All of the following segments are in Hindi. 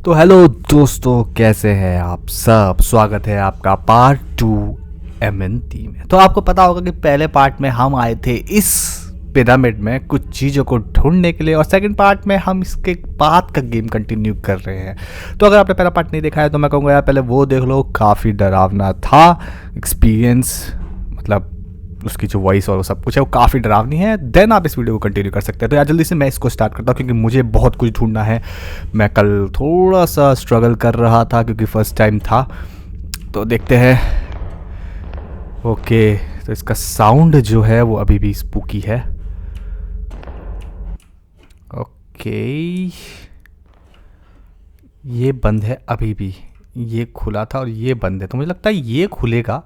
तो हेलो दोस्तों, कैसे हैं आप सब। स्वागत है आपका पार्ट 2 MNT में। तो आपको पता होगा कि पहले पार्ट में हम आए थे इस पिरामिड में कुछ चीज़ों को ढूंढने के लिए, और सेकंड पार्ट में हम इसके बाद का गेम कंटिन्यू कर रहे हैं। तो अगर आपने पहला पार्ट नहीं देखा है तो मैं कहूँगा यार पहले वो देख लो, काफ़ी डरावना था एक्सपीरियंस। मतलब उसकी जो वॉइस और वो सब कुछ है वो काफ़ी डरावनी है। देन आप इस वीडियो को कंटिन्यू कर सकते हैं। तो यार जल्दी से मैं इसको स्टार्ट करता हूँ क्योंकि मुझे बहुत कुछ ढूंढना है। मैं कल थोड़ा सा स्ट्रगल कर रहा था क्योंकि फर्स्ट टाइम था। तो देखते हैं। ओके, तो इसका साउंड जो है वो अभी भी स्पूकी है। ओके, ये बंद है अभी भी। ये खुला था और ये बंद है, तो मुझे लगता है ये खुलेगा।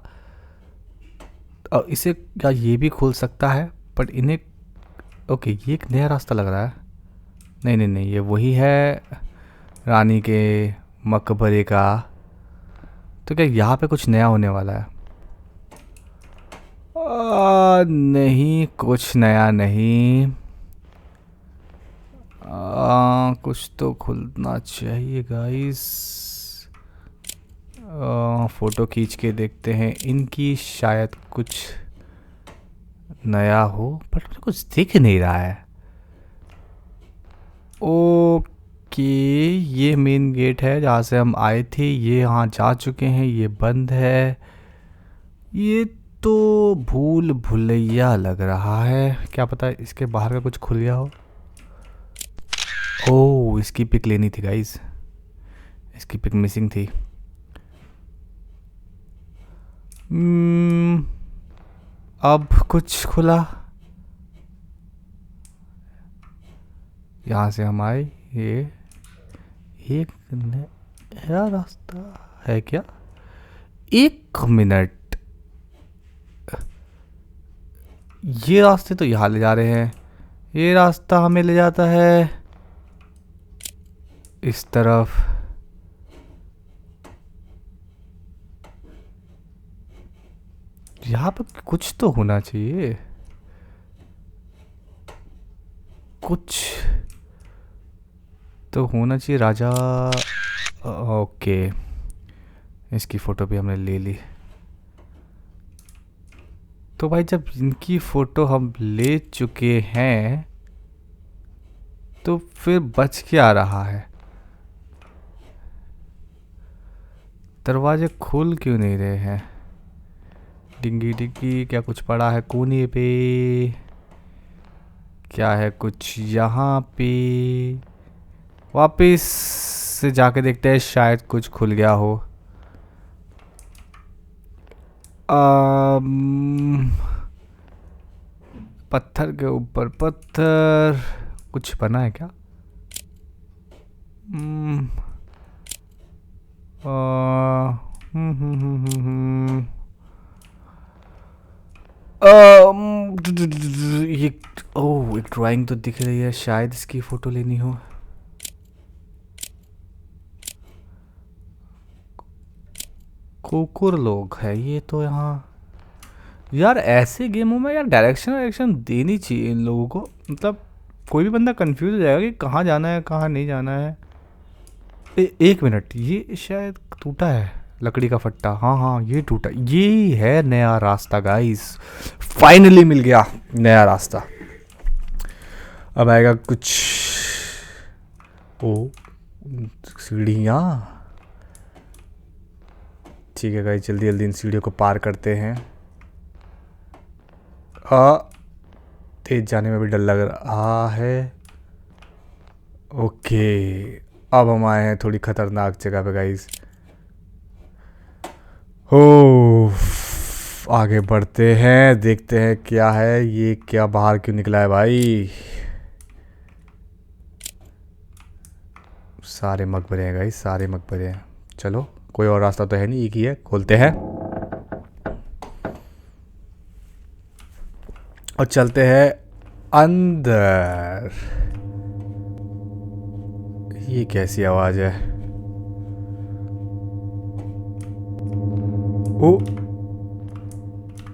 और इसे क्या ये भी खुल सकता है, बट इन्हें ओके ये एक नया रास्ता लग रहा है। नहीं नहीं नहीं, ये वही है रानी के मकबरे का। तो क्या यहाँ पे कुछ नया होने वाला है? नहीं, कुछ नया नहीं। कुछ तो खुलना चाहिए गाइस। फ़ोटो खींच के देखते हैं इनकी, शायद कुछ नया हो, बट मुझे कुछ दिख नहीं रहा है। ओके, ये मेन गेट है जहाँ से हम आए थे। ये यहाँ जा चुके हैं, ये बंद है। ये तो भूल भुलैया लग रहा है, क्या पता इसके बाहर का कुछ खुल गया हो। ओह, इसकी पिक लेनी थी गाइस, इसकी पिक मिसिंग थी। अब कुछ खुला। यहाँ से हम आए, ये एक नया रास्ता है क्या? एक मिनट, ये रास्ते तो यहाँ ले जा रहे हैं। ये रास्ता हमें ले जाता है इस तरफ। यहाँ पर कुछ तो होना चाहिए, कुछ तो होना चाहिए। राजा, ओके, इसकी फ़ोटो भी हमने ले ली। तो भाई जब इनकी फ़ोटो हम ले चुके हैं तो फिर बच क्या रहा है? दरवाजे खुल क्यों नहीं रहे हैं? डिंगी डिंगी, क्या कुछ पड़ा है कोने पे? क्या है कुछ यहाँ पे? वापस से जाके देखते हैं, शायद कुछ खुल गया हो। पत्थर के ऊपर पत्थर, कुछ बना है क्या? ये ओह, एक ड्राइंग तो दिख रही है, शायद इसकी फ़ोटो लेनी हो। कुकुर लोग है ये तो यहाँ। यार ऐसे गेमों में यार डायरेक्शन देनी चाहिए इन लोगों को। मतलब कोई भी बंदा कंफ्यूज हो जाएगा कि कहाँ जाना है कहाँ नहीं जाना है। एक मिनट, ये शायद टूटा है लकड़ी का फट्टा। हाँ हाँ, ये टूटा। ये है नया रास्ता गाइस, फाइनली मिल गया नया रास्ता। अब आएगा कुछ। ओ, सीढ़ियाँ। ठीक है गाइस, जल्दी जल्दी इन सीढ़ियों को पार करते हैं। तेज जाने में भी डर लग रहा है। ओके, अब हम आए हैं थोड़ी खतरनाक जगह पे गाइस। हो, आगे बढ़ते हैं, देखते हैं क्या है। ये क्या बाहर क्यों निकला है भाई? सारे मकबरे हैं गाइस, सारे मकबरे हैं। चलो, कोई और रास्ता तो है नहीं, एक ही है, खोलते हैं और चलते हैं अंदर। ये कैसी आवाज है? ओ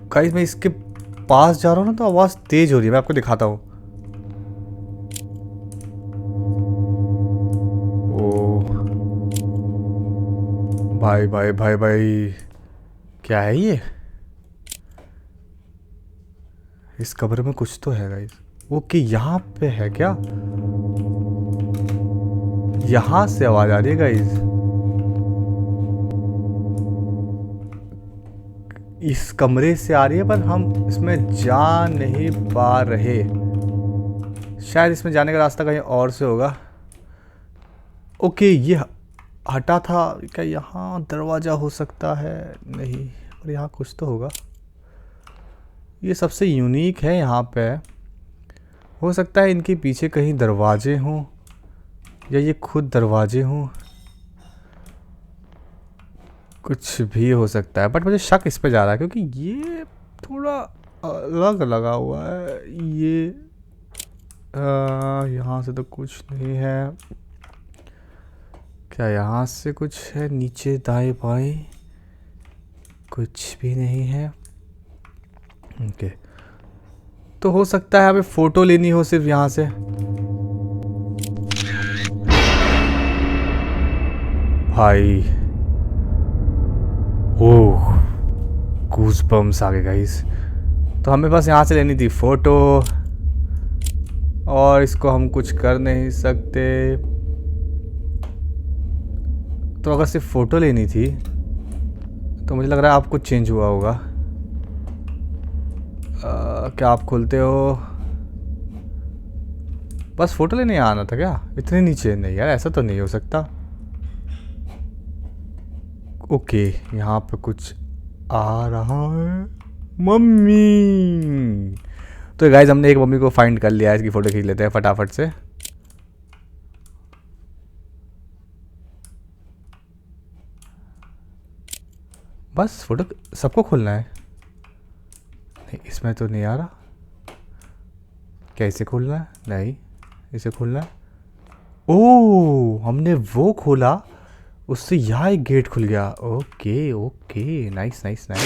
गाइस, मैं इसके पास जा रहा हूँ ना तो आवाज तेज हो रही है। मैं आपको दिखाता हूँ। ओ भाई भाई भाई भाई, क्या है ये? इस कब्र में कुछ तो है गाइस। ओके, यहाँ पे है क्या? यहाँ से आवाज आ रही है गाइस। इस कमरे से आ रही है, पर हम इसमें जा नहीं पा रहे। शायद इसमें जाने का रास्ता कहीं और से होगा। ओके, ये हटा था क्या? यहाँ दरवाज़ा हो सकता है? नहीं, और यहाँ कुछ तो होगा। ये सबसे यूनिक है यहाँ पे। हो सकता है इनके पीछे कहीं दरवाजे हों, या ये खुद दरवाजे हों। कुछ भी हो सकता है, बट मुझे शक इस पे जा रहा है क्योंकि ये थोड़ा अलग लगा हुआ है। ये यहाँ से तो कुछ नहीं है। क्या यहाँ से कुछ है? नीचे दाएं बाएं कुछ भी नहीं है। ओके, तो हो सकता है हमें फ़ोटो लेनी हो सिर्फ यहाँ से। भाई, ओह, गूज बम्स आ गए गाइस। तो हमें बस यहाँ से लेनी थी फ़ोटो, और इसको हम कुछ कर नहीं सकते। तो अगर सिर्फ फ़ोटो लेनी थी तो मुझे लग रहा है आप कुछ चेंज हुआ होगा। क्या आप खुलते हो? बस फ़ोटो लेने आना था क्या? इतने नीचे? नहीं यार, ऐसा तो नहीं हो सकता। ओके, यहाँ पे कुछ आ रहा है। मम्मी! तो गाइज, हमने एक मम्मी को फाइंड कर लिया है। इसकी फ़ोटो खींच लेते हैं फटाफट से। बस फ़ोटो सबको खोलना है? नहीं, इसमें तो नहीं आ रहा। क्या इसे खोलना है? नहीं, इसे खोलना है। ओह, हमने वो खोला, उससे यहाँ एक गेट खुल गया। Okay okay, nice nice nice.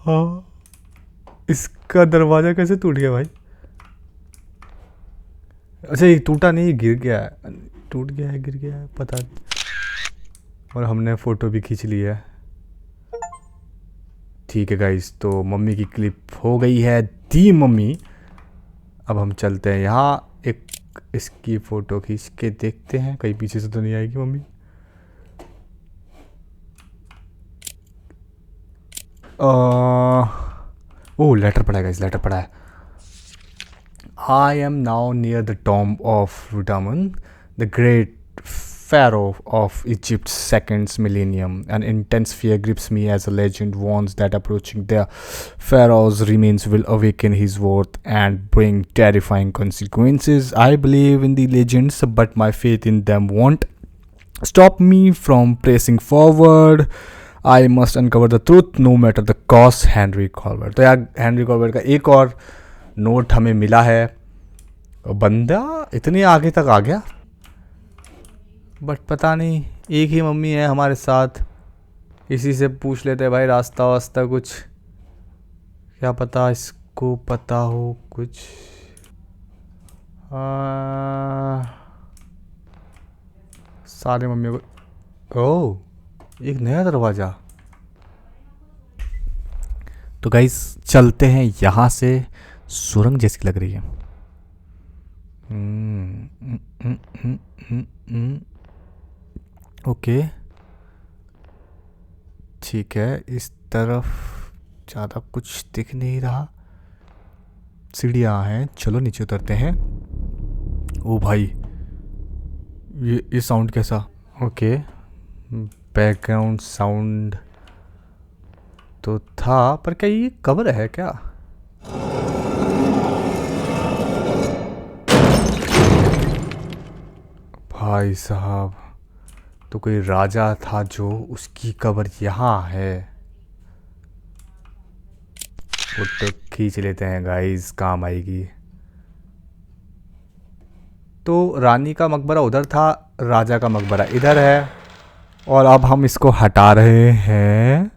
हाँ, इसका दरवाज़ा कैसे टूट गया भाई? अच्छा, ये टूटा नहीं, गिर गया है। टूट गया है, गिर गया है, पता नहीं। और हमने फ़ोटो भी खींच ली है। ठीक है गाइस, तो मम्मी की क्लिप हो गई है दी मम्मी। अब हम चलते हैं यहाँ, एक इसकी फ़ोटो खींच के देखते हैं कहीं पीछे से तो नहीं आएगी मम्मी। ओह, लेटर पड़ा है गाइस, लेटर पड़ा है। I am now near the tomb of Rutamun, the great pharaoh of Egypt's second millennium. An intense fear grips me as a legend warns that approaching the pharaoh's remains will awaken his worth and bring terrifying consequences. I believe in the legends, but my faith in them won't stop me from pressing forward. I must uncover the truth no matter the cost. Henry Corbett. तो यार, हेनरी कॉर्बेट का एक और नोट हमें मिला है। बंदा इतनी आगे तक आ गया, बट पता नहीं, एक ही मम्मी है हमारे साथ। इसी से पूछ लेते हैं भाई, रास्ता वास्ता कुछ, क्या पता इसको पता हो कुछ। सारे मम्मियों को। ओह, एक नया दरवाज़ा। तो गाइस, चलते हैं यहाँ से। सुरंग जैसी लग रही है। ओके, ठीक है, इस तरफ ज़्यादा कुछ दिख नहीं रहा। सीढ़ियाँ हैं, चलो नीचे उतरते हैं। ओ भाई, ये साउंड कैसा? ओके, बैकग्राउंड साउंड तो था, पर क्या ये कब्र है क्या? भाई साहब, तो कोई राजा था जो, उसकी कब्र यहाँ है। फोटो खींच लेते हैं गाइस, काम आएगी। तो रानी का मकबरा उधर था, राजा का मकबरा इधर है, और अब हम इसको हटा रहे हैं।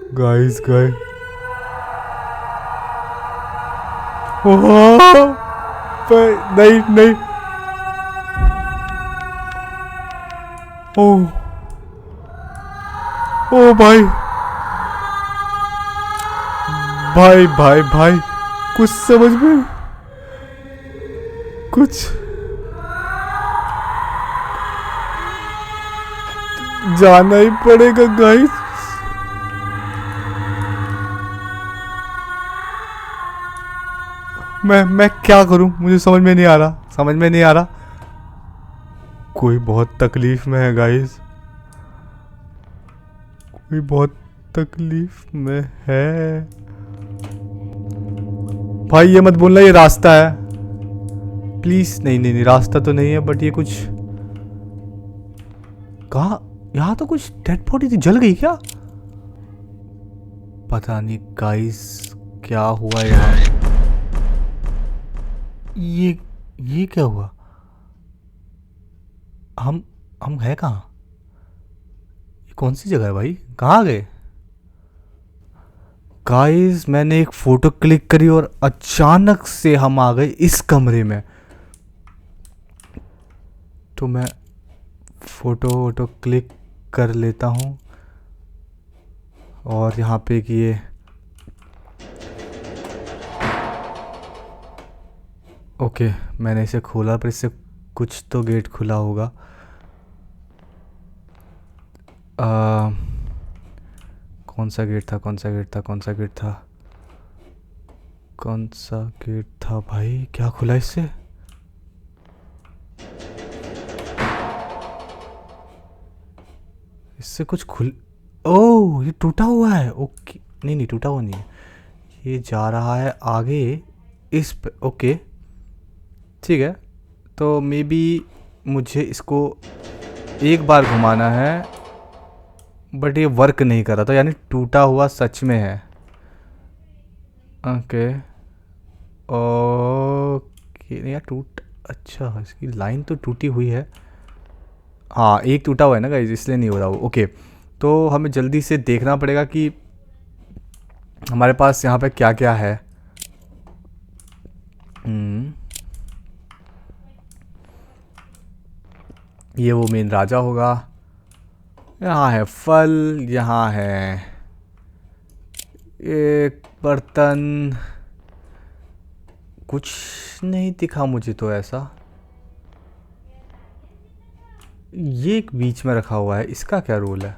गाइस गाइस, ओह नहीं नहीं, ओह ओ भाई भाई भाई भाई, कुछ समझ में, कुछ जाना ही पड़ेगा गाइस। मैं क्या करूं, मुझे समझ में नहीं आ रहा, समझ में नहीं आ रहा। कोई बहुत तकलीफ में है गाइस, कोई बहुत तकलीफ में है। भाई ये मत बोलना ये रास्ता है, प्लीज। नहीं नहीं नहीं, रास्ता तो नहीं है, बट ये कुछ, कहाँ, यहाँ तो कुछ डेड बॉडी थी, जल गई क्या? पता नहीं गाइस क्या हुआ यहाँ। ये क्या हुआ? हम है कहाँ? ये कौन सी जगह है भाई, कहाँ गए? गाइस मैंने एक फोटो क्लिक करी और अचानक से हम आ गए इस कमरे में। तो मैं फोटो क्लिक कर लेता हूँ और यहाँ पे कि ये ओके, मैंने इसे खोला, पर इससे कुछ तो गेट खुला होगा। कौन सा गेट था, कौन सा गेट था, कौन सा गेट था, कौन सा गेट था भाई? क्या खुला इससे? इससे कुछ खुल, ओह ये टूटा हुआ है। ओके, नहीं नहीं टूटा हुआ नहीं है, ये जा रहा है आगे इस पे। ओके ठीक है, तो मे बी मुझे इसको एक बार घुमाना है, बट ये वर्क नहीं कर रहा था, यानी टूटा हुआ सच में है। ओके ओके यार, टूट, अच्छा इसकी लाइन तो टूटी हुई है। हाँ एक टूटा हुआ है ना गाइस, इसलिए नहीं हो रहा वो। ओके, तो हमें जल्दी से देखना पड़ेगा कि हमारे पास यहाँ पे क्या क्या है। ये वो मेन राजा होगा। यहाँ है फल, यहाँ है एक बर्तन, कुछ नहीं दिखा मुझे तो ऐसा। ये एक बीच में रखा हुआ है, इसका क्या रोल है?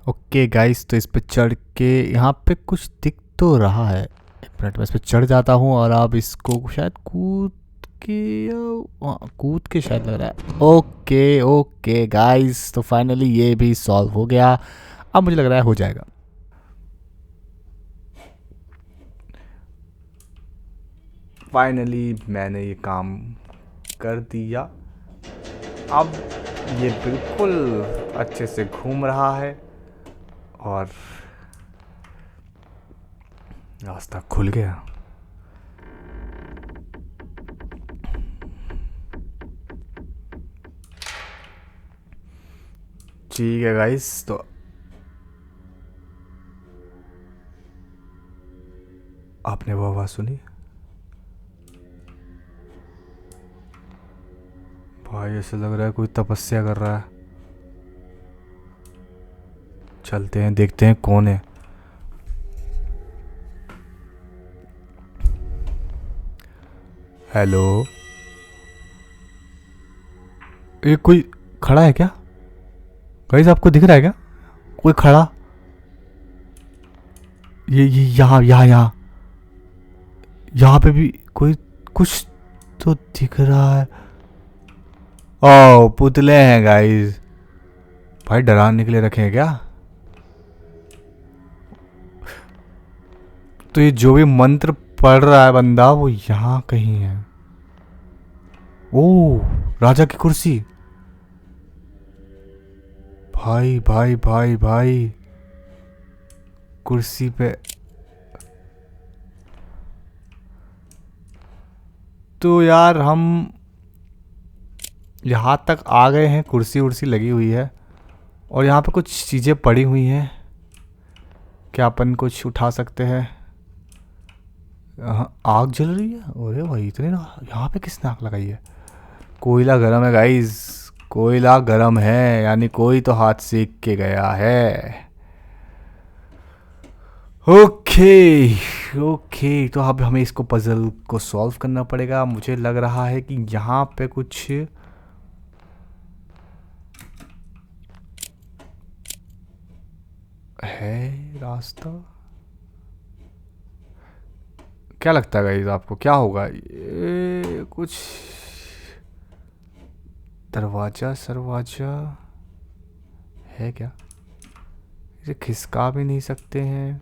ओके गाइस, तो इस पे चढ़ के यहाँ पे कुछ दिख तो रहा है। एक मिनट में इस पे चढ़ जाता हूँ और अब इसको शायद कूद के, कूद के शायद लग रहा है। ओके ओके गाइस, तो फाइनली ये भी सॉल्व हो गया। अब मुझे लग रहा है हो जाएगा। फाइनली मैंने ये काम कर दिया। अब ये बिल्कुल अच्छे से घूम रहा है और रास्ता खुल गया। ठीक है गाइस, तो आपने वो आवाज़ सुनी? भाई ऐसा लग रहा है कोई तपस्या कर रहा है। चलते हैं देखते हैं कौन है। हेलो, ये कोई खड़ा है क्या गाइस? आपको दिख रहा है क्या कोई खड़ा? ये यहाँ यहाँ यहाँ यहाँ पे भी कोई कुछ तो दिख रहा है। ओह पुतले हैं गाइस, भाई डराने के लिए रखे हैं क्या? तो ये जो भी मंत्र पढ़ रहा है बंदा, वो यहाँ कहीं है। ओह राजा की कुर्सी, भाई भाई भाई भाई, कुर्सी पे। तो यार हम यहाँ तक आ गए हैं, कुर्सी उर्सी लगी हुई है। और यहाँ पे कुछ चीज़ें पड़ी हुई हैं, क्या अपन कुछ उठा सकते हैं? आग जल रही है। अरे भाई इतने यहाँ पे किसने आग लगाई है? कोयला गर्म है गाइस, कोयला गर्म है, यानी कोई तो हाथ सेक के गया है। ओके ओके, तो अब हमें इसको पजल को सॉल्व करना पड़ेगा। मुझे लग रहा है कि यहाँ पे कुछ है रास्ता। क्या लगता है गाइस आपको, क्या होगा ये? कुछ दरवाजा सरवाजा है क्या? इसे खिसका भी नहीं सकते हैं।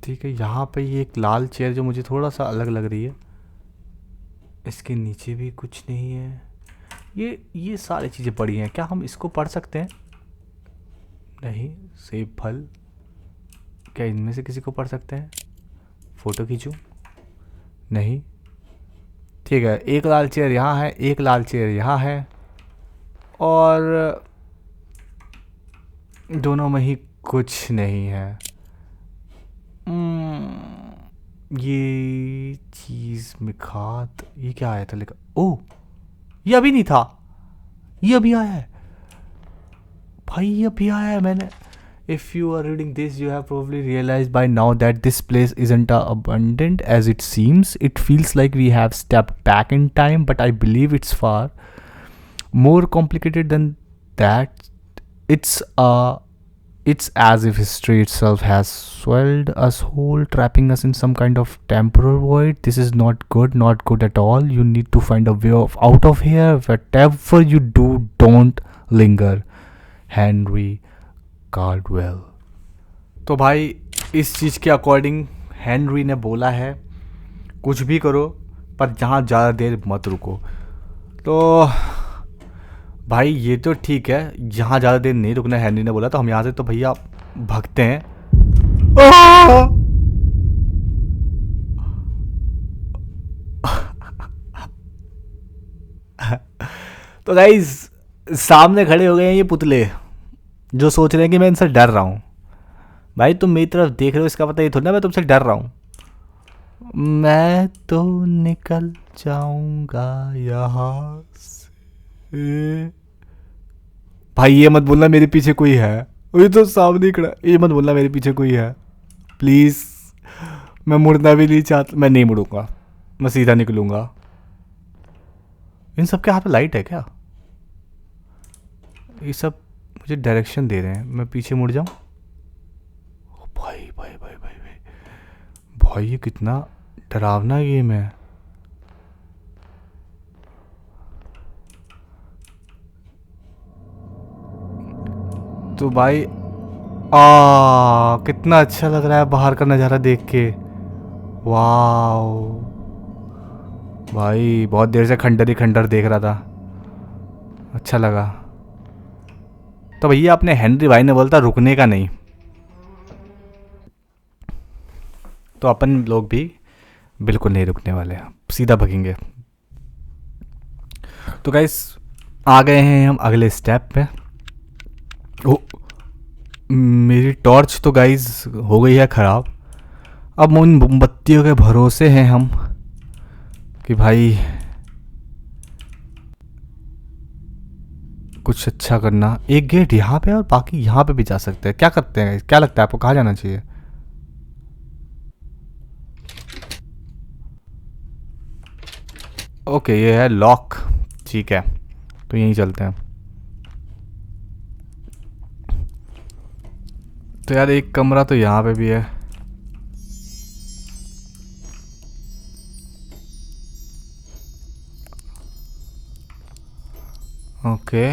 ठीक है, यहाँ पे ये एक लाल चेयर जो मुझे थोड़ा सा अलग लग रही है, इसके नीचे भी कुछ नहीं है। ये सारी चीज़ें पड़ी हैं, क्या हम इसको पढ़ सकते हैं? नहीं। सेब फल, क्या इनमें से किसी को पढ़ सकते हैं? फ़ोटो खींचूं? नहीं। ठीक है, एक लाल चेयर यहाँ है, एक लाल चेयर यहाँ है, और दोनों में ही कुछ नहीं है। ये चीज़ मिखात, ये क्या आया था लिखा? ओह, ये अभी नहीं था, ये अभी आया है भाई, ये अभी आया है। मैंने If you are reading this, you have probably realized by now that this place isn't as abundant as it seems. It feels like we have stepped back in time, but I believe it's far more complicated than that. It's as if history itself has swelled us whole, trapping us in some kind of temporal void. This is not good at all. You need to find a way out of here. Whatever you do, don't linger. Henry Caudwell. तो भाई इस चीज़ के अकॉर्डिंग हेनरी ने बोला है, कुछ भी करो पर जहाँ ज़्यादा देर मत रुको। तो भाई ये तो ठीक है, यहाँ ज़्यादा देर नहीं रुकना हेनरी ने बोला, तो हम यहाँ से तो भैया भागते हैं। तो गाइस सामने खड़े हो गए हैं ये पुतले, जो सोच रहे हैं कि मैं इनसे डर रहा हूँ। भाई तुम मेरी तरफ देख रहे हो, इसका पता ये थोड़ा ना मैं तुमसे डर रहा हूँ। मैं तो निकल जाऊंगा यहाँ से। भाई ये मत बोलना मेरे पीछे कोई है, ये तो सामने खड़ा। ये मत बोलना मेरे पीछे कोई है प्लीज़। मैं मुड़ना भी नहीं चाहता, मैं नहीं मुड़ूंगा, मैं सीधा निकलूंगा। इन सब के हाथ में लाइट है क्या? ये सब मुझे डायरेक्शन दे रहे हैं, मैं पीछे मुड़ जाऊं? भाई भाई भाई भाई भाई भाई, ये कितना डरावना गेम है। तो भाई कितना अच्छा लग रहा है बाहर का नज़ारा देख के। वाओ भाई, बहुत देर से खंडर ही खंडर देख रहा था, अच्छा लगा। तो भैया अपने हेनरी भाई ने बोलता रुकने का नहीं, तो अपन लोग भी बिल्कुल नहीं रुकने वाले हैं, सीधा भगेंगे। तो गाइस आ गए हैं हम अगले स्टेप पे। ओ मेरी टॉर्च तो गाइस हो गई है ख़राब। अब उन मोमबत्तियों के भरोसे हैं हम कि भाई कुछ अच्छा करना। एक गेट यहाँ पे और बाकी यहाँ पे भी जा सकते हैं। क्या करते हैं, क्या लगता है आपको, कहाँ जाना चाहिए? ओके ये है लॉक, ठीक है तो यहीं चलते हैं। तो यार एक कमरा तो यहाँ पे भी है। ओके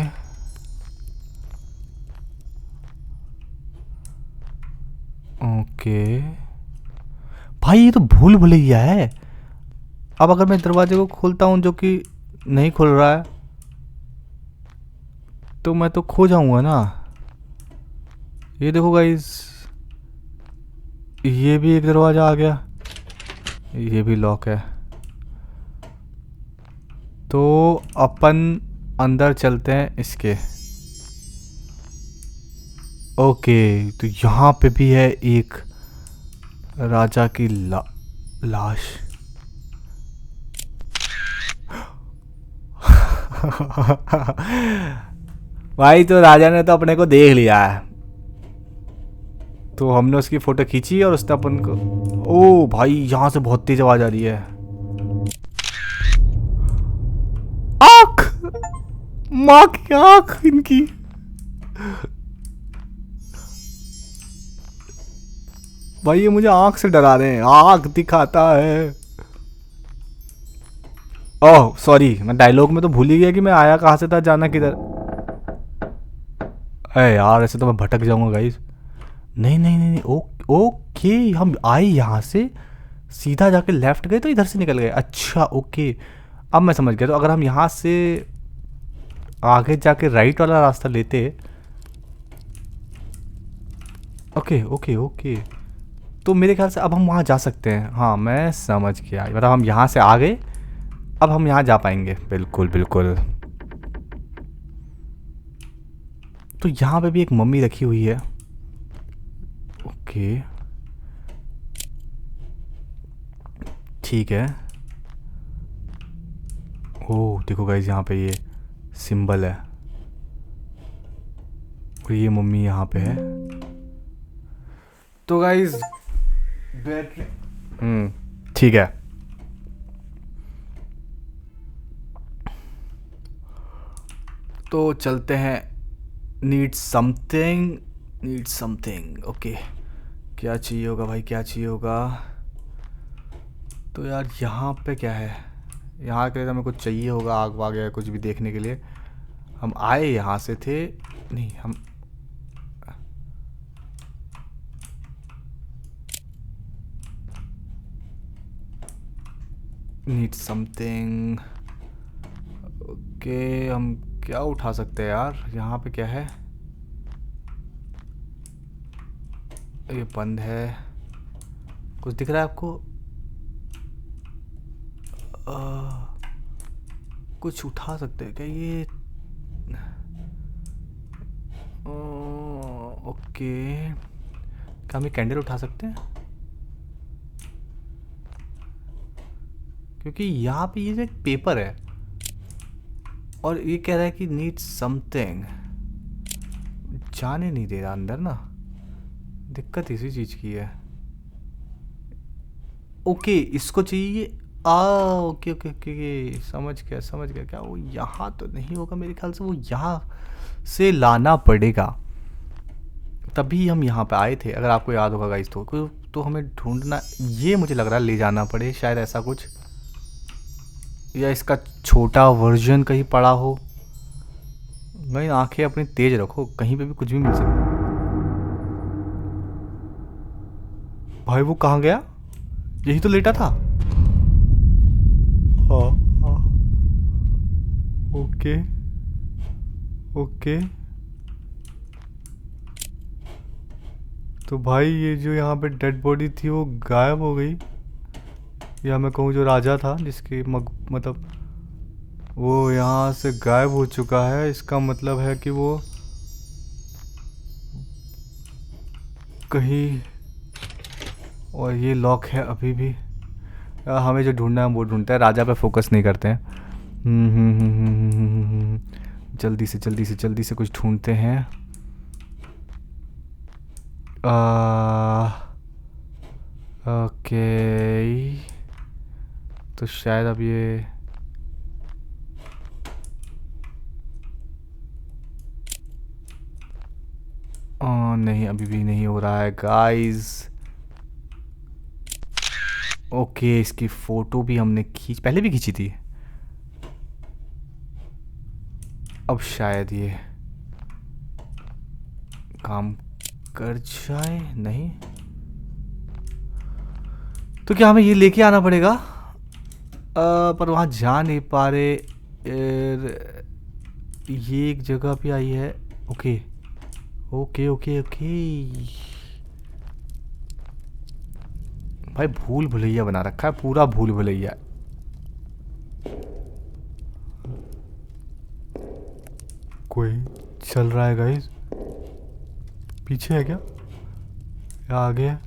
ओके भाई ये तो भूल भुलैया है। अब अगर मैं दरवाजे को खोलता हूँ जो कि नहीं खुल रहा है, तो मैं तो खो जाऊंगा ना। ये देखो गाइस, ये भी एक दरवाज़ा आ गया, ये भी लॉक है। तो अपन अंदर चलते हैं इसके। ओके, तो यहाँ पे भी है एक राजा की लाश। भाई तो राजा ने तो अपने को देख लिया है, तो हमने उसकी फोटो खींची और उसने अपन को। ओ भाई, यहाँ से बहुत तेज आवाज आ रही है। आँख, माँ की आँख इनकी। भाई ये मुझे आँख से डरा रहे हैं, आँख दिखाता है। ओह सॉरी, मैं डायलॉग में तो भूल ही गया कि मैं आया कहाँ से था, जाना किधर। अरे यार, ऐसे तो मैं भटक जाऊंगा गाइस। नहीं नहीं नहीं, ओके, हम आए यहाँ से, सीधा जाके लेफ्ट गए तो इधर से निकल गए। अच्छा ओके, अब मैं समझ गया। तो अगर हम यहाँ से आगे जाके राइट वाला रास्ता लेते। ओके ओके ओके, तो मेरे ख्याल से अब हम वहाँ जा सकते हैं। हाँ मैं समझ गया, मतलब हम यहाँ से आ गए, अब हम यहाँ जा पाएंगे। बिल्कुल बिल्कुल। तो यहाँ पे भी एक मम्मी रखी हुई है। ओके ठीक है। ओह देखो गाइस, यहाँ पे ये सिंबल है और ये मम्मी यहाँ पे है। तो गाइस बैटरी, ठीक है। तो चलते हैं। Need something, need something, okay. क्या चाहिए होगा भाई, क्या चाहिए होगा। तो यार यहाँ पे क्या है, यहाँ के लिए तो हमें कुछ चाहिए होगा, आग वाग या कुछ भी देखने के लिए। हम आए यहाँ से थे, नहीं हम नीड समथिंग। ओके, हम क्या उठा सकते हैं यार, यहाँ पे क्या है। ये बंद है। कुछ दिख रहा है आपको? कुछ उठा सकते हैं क्या ये? ओके, क्या हम ये कैंडल उठा सकते हैं? क्योंकि यहाँ पे ये जो एक पेपर है और ये कह रहा है कि नीड समथिंग, जाने नहीं दे रहा अंदर ना। दिक्कत इसी चीज़ की है। ओके इसको चाहिए। ओके ओके ओके, समझ गया समझ गया। क्या वो यहाँ तो नहीं होगा मेरे ख्याल से, वो यहाँ से लाना पड़ेगा, तभी हम यहाँ पे आए थे, अगर आपको याद होगा गाइस। तो हमें ढूंढना, ये मुझे लग रहा है ले जाना पड़े शायद, ऐसा कुछ, या इसका छोटा वर्जन कहीं पड़ा हो। भाई आंखें अपनी तेज रखो, कहीं पे भी कुछ भी मिल सकता। भाई वो कहाँ गया, यही तो लेटा था। हाँ हाँ, ओके ओके। तो भाई ये जो यहाँ पे डेड बॉडी थी वो गायब हो गई, या मैं कहूँ जो राजा था जिसकी मतलब वो यहाँ से गायब हो चुका है। इसका मतलब है कि वो कहीं, और ये लॉक है अभी भी। हमें जो ढूंढना है वो ढूंढते हैं, राजा पे फोकस नहीं करते हैं। जल्दी से जल्दी से जल्दी से कुछ ढूंढते हैं। ओके, तो शायद अब ये नहीं, अभी भी नहीं हो रहा है गाइस। ओके, इसकी फोटो भी हमने पहले भी खींची थी। अब शायद ये काम कर जाए। नहीं तो क्या हमें ये लेके आना पड़ेगा? पर वहाँ जा नहीं पा रहे। ये एक जगह पे आई है। ओके ओके ओके ओके, भाई भूल भुलैया बना रखा है, पूरा भूल भुलैया। कोई चल रहा है गाइस। पीछे है क्या या आगे है?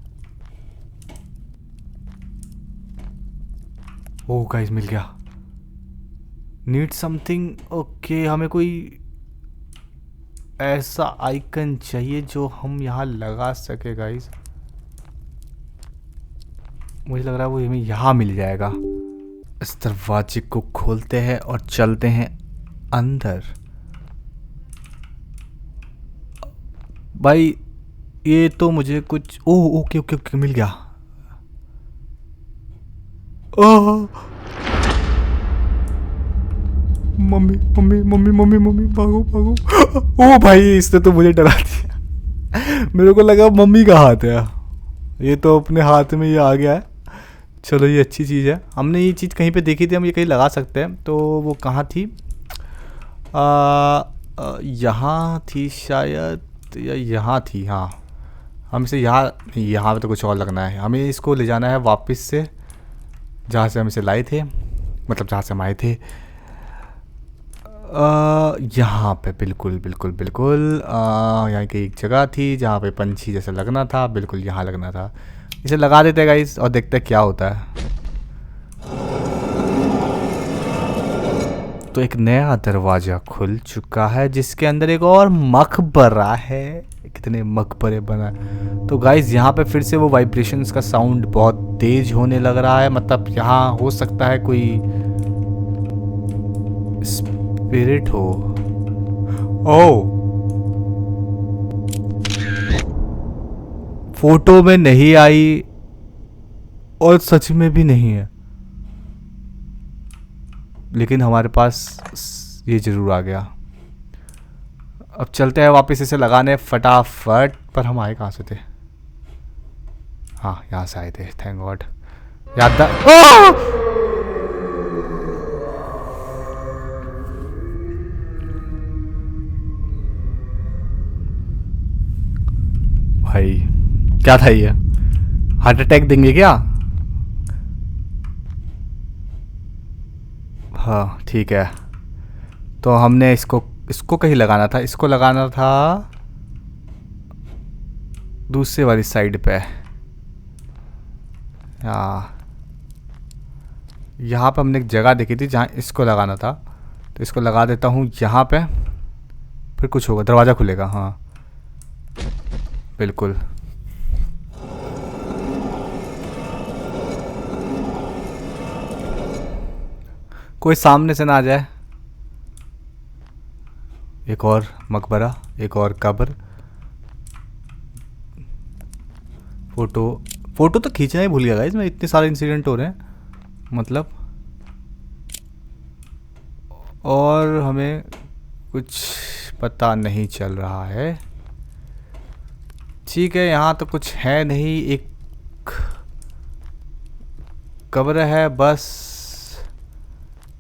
ओह गाइस मिल गया। Need something. ओके, हमें कोई ऐसा आइकन चाहिए जो हम यहाँ लगा सके गाइस। मुझे लग रहा है वो हमें यहाँ मिल जाएगा। इस दरवाजे को खोलते हैं और चलते हैं अंदर। भाई ये तो मुझे कुछ ओह ओके ओके ओके मिल गया। ओह mummy mummy mummy mummy mummy भागो भागो। ओ भाई इसने तो मुझे डरा दिया। मेरे को लगा मम्मी का हाथ है, ये तो अपने हाथ में ये आ गया है। चलो ये अच्छी चीज़ है, हमने ये चीज़ कहीं पे देखी थी, हम ये कहीं लगा सकते हैं। तो वो कहाँ थी? यहाँ थी शायद या यहाँ थी। हाँ हम इसे यहाँ पे तो कुछ और लगना है। हमें इसको ले जाना है वापस से जहाँ से हम इसे लाए थे, मतलब जहाँ से हम आए थे। यहाँ पे बिल्कुल बिल्कुल बिल्कुल यहाँ की एक जगह थी जहाँ पे पंछी जैसा लगना था, बिल्कुल यहाँ लगना था। इसे लगा देते हैं गाइस और देखते हैं क्या होता है। तो एक नया दरवाज़ा खुल चुका है जिसके अंदर एक और मकबरा है। कितने मकबरे बना। तो गाइस यहाँ पे फिर से वो वाइब्रेशंस का साउंड बहुत तेज होने लग रहा है, मतलब यहाँ हो सकता है कोई स्पिरिट हो। ओह फोटो में नहीं आई और सच में भी नहीं है, लेकिन हमारे पास ये जरूर आ गया। अब चलते हैं वापस इसे लगाने फटाफट। पर हम आए कहाँ से थे? हाँ यहाँ से आए थे, थैंक गॉड। याद भाई क्या था ये? हार्ट अटैक देंगे क्या? हाँ ठीक है। तो हमने इसको कहीं लगाना था, इसको लगाना था दूसरे वाली साइड पे। यहाँ पे हमने एक जगह देखी थी जहाँ इसको लगाना था, तो इसको लगा देता हूँ यहाँ पे। फिर कुछ होगा, दरवाज़ा खुलेगा। हाँ बिल्कुल। कोई सामने से ना आ जाए। एक और मकबरा, एक और कब्र। फोटो तो खींचना ही भूल गया गाइस मैं, इतने सारे इंसिडेंट हो रहे हैं मतलब। और हमें कुछ पता नहीं चल रहा है। ठीक है यहाँ तो कुछ है नहीं, एक कब्र है बस,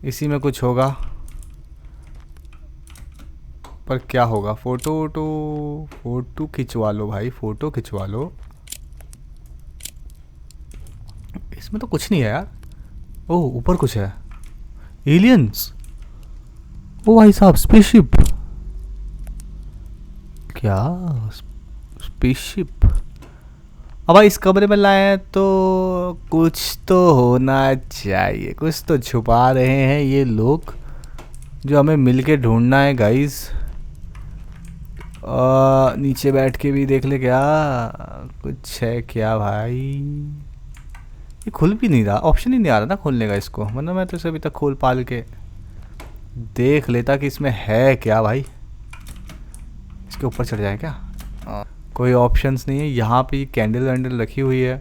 इसी में कुछ होगा। पर क्या होगा? फोटो खिंचवा लो भाई, फोटो खिंचवा लो। इसमें तो कुछ नहीं है यार। ओह ऊपर कुछ है, एलियंस। ओ भाई साहब स्पेसशिप। क्या स्पेसशिप? अब भाई इस कमरे में लाए हैं तो कुछ तो होना चाहिए, कुछ तो छुपा रहे हैं ये लोग जो हमें मिलके ढूंढना है गाइस। नीचे बैठ के भी देख ले क्या कुछ है क्या भाई? ये खुल भी नहीं रहा, ऑप्शन ही नहीं आ रहा ना खोलने का इसको, मतलब मैं तो इसे अभी तक खोल पाल के देख लेता कि इसमें है क्या भाई। इसके ऊपर चढ़ जाए क्या? कोई ऑप्शंस नहीं है यहाँ पे। कैंडल वैंडल रखी हुई है।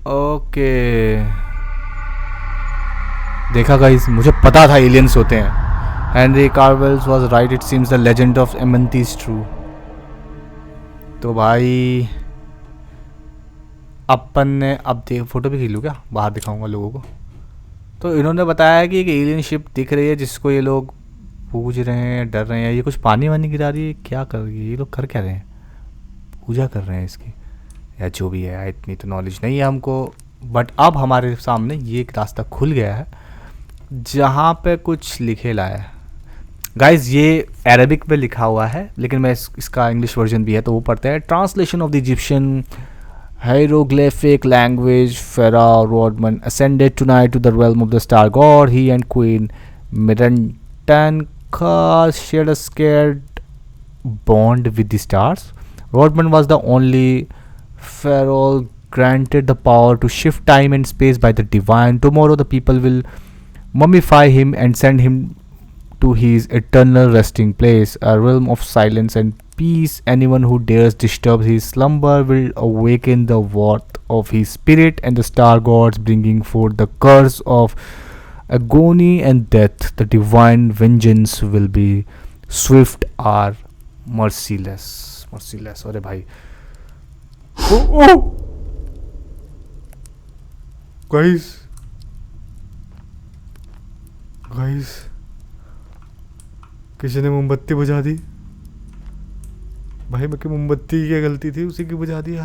ओके देखा गाइस, मुझे पता था एलियंस होते हैं। Henry Carvels was right, it seems the legend of Amanti is true. तो भाई अपन ने अब देख, फोटो भी खींच लूँ क्या? बाहर दिखाऊंगा लोगों को। तो इन्होंने बताया कि एक एलियन शिप दिख रही है जिसको ये लोग पूज रहे हैं, डर रहे हैं। ये कुछ पानी वानी गिरा रही है, क्या कर रही है ये लोग? कर क्या रहे हैं? पूजा कर रहे हैं इसकी या जो भी है। इतनी तो नॉलेज नहीं है हमको, बट अब हमारे सामने ये एक रास्ता खुल गया है जहाँ पे कुछ लिखे ला है। गाइज ये अरबिक में लिखा हुआ है, लेकिन मैं इसका इंग्लिश वर्जन भी है तो वो पढ़ते हैं। Translation of the Egyptian hieroglyphic language. Pharaoh Rodman ascended tonight to the realm of the star god. He and Queen Mirantanka shared a scared bond with the stars. Rodman was the only pharaoh granted the power to shift time and space by the divine. Tomorrow the people will mummify him and send him to his eternal resting place, a realm of silence and peace. Anyone who dares disturb his slumber will awaken the wrath of his spirit and the star gods, bringing forth the curse of agony and death. The divine vengeance will be swift or merciless. Merciless. अरे भाई, ओ गाइस, गाइस किसी ने मोमबत्ती बुझा दी भाई। मैं मोमबत्ती की गलती थी, उसी की बुझा दिया।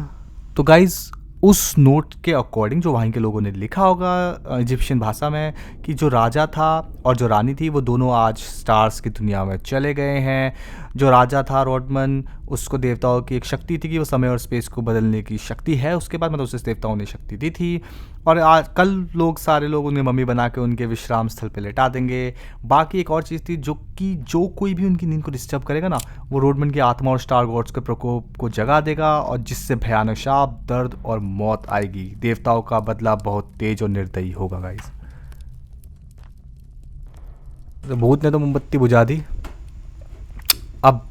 तो गाइज उस नोट के अकॉर्डिंग जो वहाँ के लोगों ने लिखा होगा इजिप्शियन भाषा में कि जो राजा था और जो रानी थी वो दोनों आज स्टार्स की दुनिया में चले गए हैं। जो राजा था रॉडमन, उसको देवताओं की एक शक्ति थी कि वो समय और स्पेस को बदलने की शक्ति है। उसके बाद मतलब उसे देवताओं ने शक्ति दी थी और आज कल लोग सारे लोग उन्हें मम्मी बना के उनके विश्राम स्थल पे लेटा देंगे। बाकी एक और चीज़ थी जो कोई भी उनकी नींद को डिस्टर्ब करेगा ना, वो रोडमन की आत्मा और स्टार गॉड्स के प्रकोप को जगा देगा और जिससे भयानक शाप, दर्द और मौत आएगी। देवताओं का बदला बहुत तेज और निर्दयी होगा गाइस। तो भूत ने तो मोमबत्ती बुझा दी, अब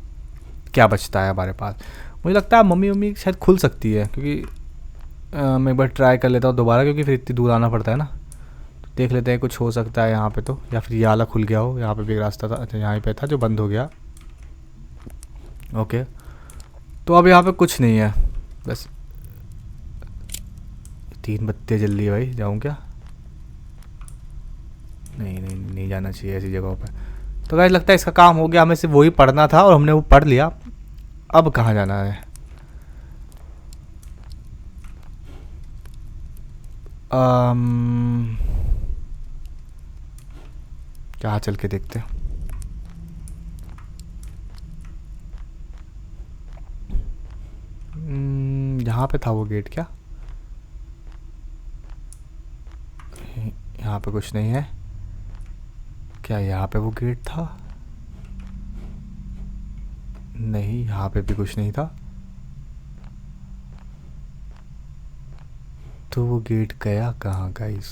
क्या बचता है हमारे पास? मुझे लगता है मम्मी शायद खुल सकती है, क्योंकि मैं एक बार ट्राई कर लेता हूँ दोबारा, क्योंकि फिर इतनी दूर आना पड़ता है ना। तो देख लेते हैं कुछ हो सकता है यहाँ पे तो, या फिर ये आला खुल गया हो। यहाँ पे भी एक रास्ता था, अच्छा यहाँ पे था जो बंद हो गया। ओके, तो अब यहाँ पे कुछ नहीं है, बस 3 बत्तियाँ जल रही है भाई। जाऊँ क्या? नहीं जाना चाहिए ऐसी जगहों पे। तो गाइस लगता है इसका काम हो गया, हमें सिर्फ वही पढ़ना था और हमने वो पढ़ लिया। अब कहाँ जाना है? क्या चल के देखते हैं। यहाँ पे था वो गेट क्या? यहाँ पे कुछ नहीं है क्या? यहाँ पे वो गेट था? नहीं, यहाँ पे भी कुछ नहीं था। तो वो गेट गया कहाँ गाइस?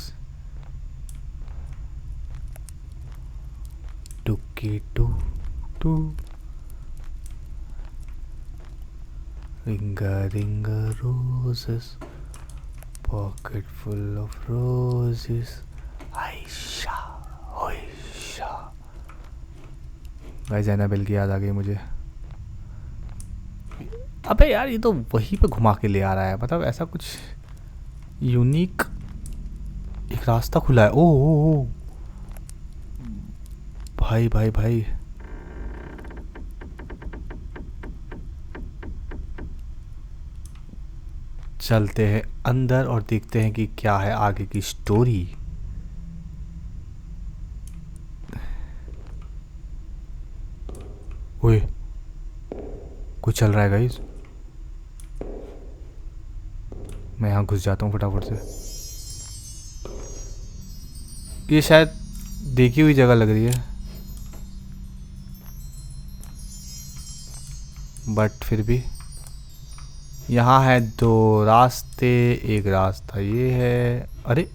टुकी टू टू ringa ringa roses, pocket full of roses, Ayesha Ayesha. Guys Annabelle की याद आ गई मुझे। अबे यार, ये तो वहीं पे घुमा के ले आ रहा है, मतलब ऐसा कुछ यूनिक एक रास्ता खुला है। ओ भाई भाई भाई, चलते हैं अंदर और देखते हैं कि क्या है आगे की स्टोरी। ओए, कुछ चल रहा है गाइस। मैं यहाँ घुस जाता हूँ फटाफट से। ये शायद देखी हुई जगह लग रही है, बट फिर भी यहाँ है 2 रास्ते। एक रास्ता ये है। अरे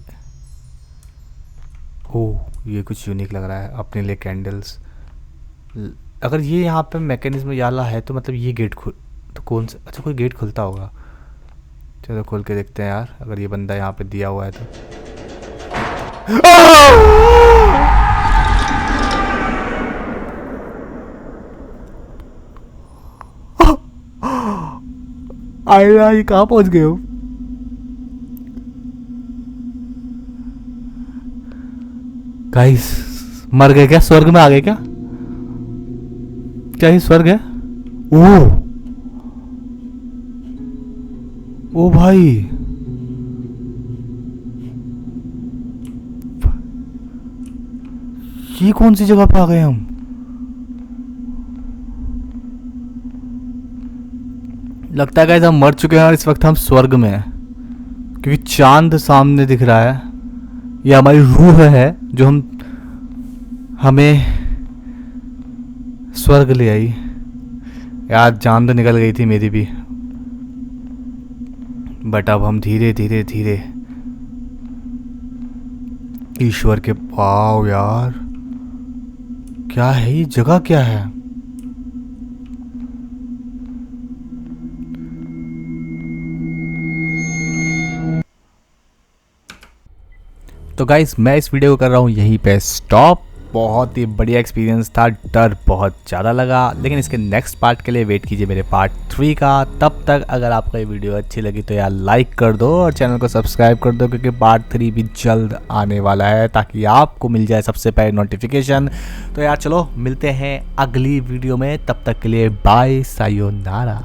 ओह, ये कुछ यूनिक लग रहा है अपने लिए। कैंडल्स, अगर ये यहाँ पे मैकेनिज्म याला है तो मतलब ये गेट खुल तो कौन सा? अच्छा, कोई गेट खुलता होगा। चलो खोल के देखते हैं यार, अगर ये बंदा यहाँ पे दिया हुआ है तो। आयरा, ये कहाँ पहुँच गए हो? गाइस मर गए क्या? स्वर्ग में आ गए क्या? क्या ये स्वर्ग है? ओ भाई, ये कौन सी जगह पे आ गए हम? लगता है गाइस हम मर चुके हैं और इस वक्त हम स्वर्ग में हैं, क्योंकि चांद सामने दिख रहा है। ये हमारी रूह है जो हमें स्वर्ग ले आई। यार जान तो निकल गई थी मेरी भी, बट अब हम धीरे धीरे धीरे ईश्वर के पाव। यार क्या है ये जगह, क्या है? तो गाइस मैं इस वीडियो को कर रहा हूँ यहीं पे स्टॉप। बहुत ही बढ़िया एक्सपीरियंस था, डर बहुत ज़्यादा लगा, लेकिन इसके नेक्स्ट पार्ट के लिए वेट कीजिए मेरे पार्ट 3 का। तब तक अगर आपको ये वीडियो अच्छी लगी तो यार लाइक कर दो और चैनल को सब्सक्राइब कर दो, क्योंकि पार्ट 3 भी जल्द आने वाला है, ताकि आपको मिल जाए सबसे पहले नोटिफिकेशन। तो यार चलो मिलते हैं अगली वीडियो में, तब तक के लिए बाय, सायोनारा।